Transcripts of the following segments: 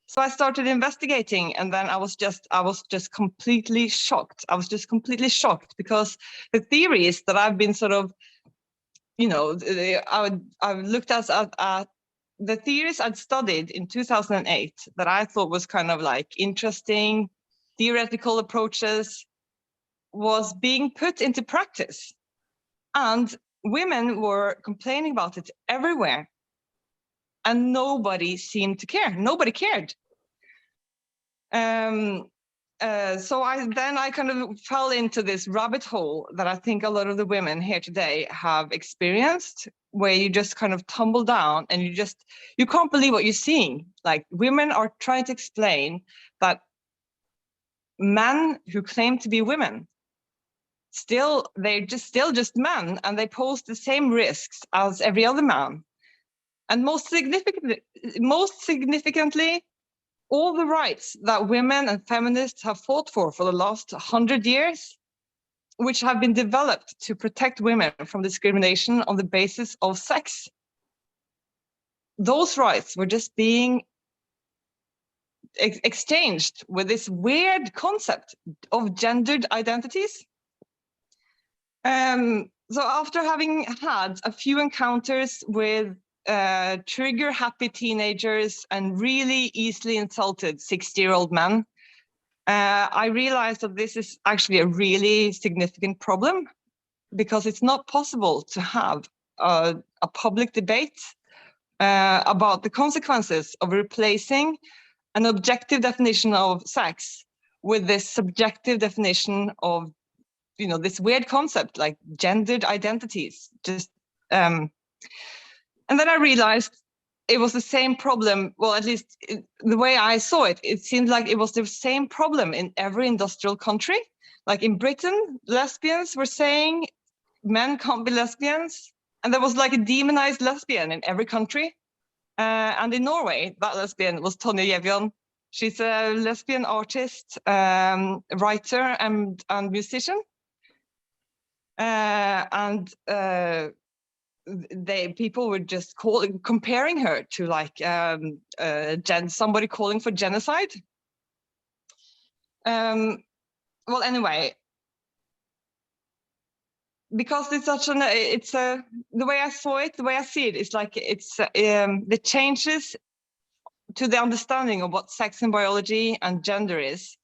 So I started investigating, and then I was just completely shocked. I was just completely shocked because the theories that I've been sort of, I've looked at the theories I'd studied in 2008 that I thought was kind of like interesting theoretical approaches was being put into practice, and women were complaining about it everywhere. And nobody seemed to care. Nobody cared. So I kind of fell into this rabbit hole that I think a lot of the women here today have experienced, where you just kind of tumble down and you can't believe what you're seeing. Like, women are trying to explain that men who claim to be women, they're still just men, and they pose the same risks as every other man. And most significantly, all the rights that women and feminists have fought for the last 100 years, which have been developed to protect women from discrimination on the basis of sex, those rights were just being exchanged with this weird concept of gendered identities. So after having had a few encounters with trigger-happy teenagers and really easily insulted 60-year-old men, I realized that this is actually a really significant problem, because it's not possible to have a public debate about the consequences of replacing an objective definition of sex with this subjective definition of, this weird concept like gendered identities. And then I realized it was the same problem. Well, at least the way I saw it, it seemed like it was the same problem in every industrial country. Like in Britain, lesbians were saying men can't be lesbians. And there was like a demonized lesbian in every country. And in Norway, that lesbian was Tonje Gjevjon. She's a lesbian artist, writer, and musician. People were just comparing her to like somebody calling for genocide. Well, anyway, because it's the way I saw it, the way I see it, is like the changes to the understanding of what sex and biology and gender is.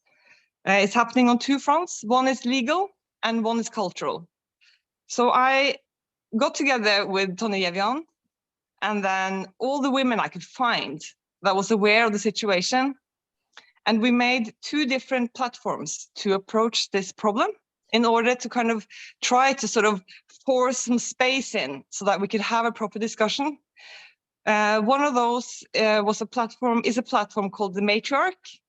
It's happening on two fronts. One is legal and one is cultural. So I got together with Tonje Gjevjon, and then all the women I could find that was aware of the situation. And we made two different platforms to approach this problem in order to kind of try to sort of force some space in so that we could have a proper discussion. One of those is a platform called The Matriarch.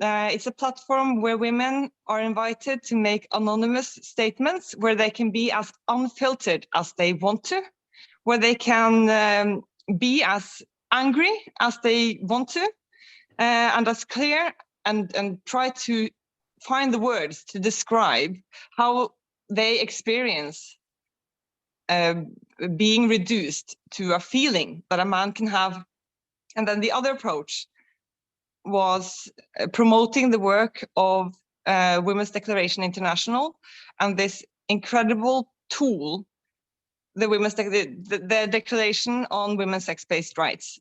It's a platform where women are invited to make anonymous statements where they can be as unfiltered as they want to, where they can be as angry as they want to, and as clear, and try to find the words to describe how they experience being reduced to a feeling that a man can have. And then the other approach was promoting the work of Women's Declaration International and this incredible tool, the Declaration on Women's Sex-Based Rights.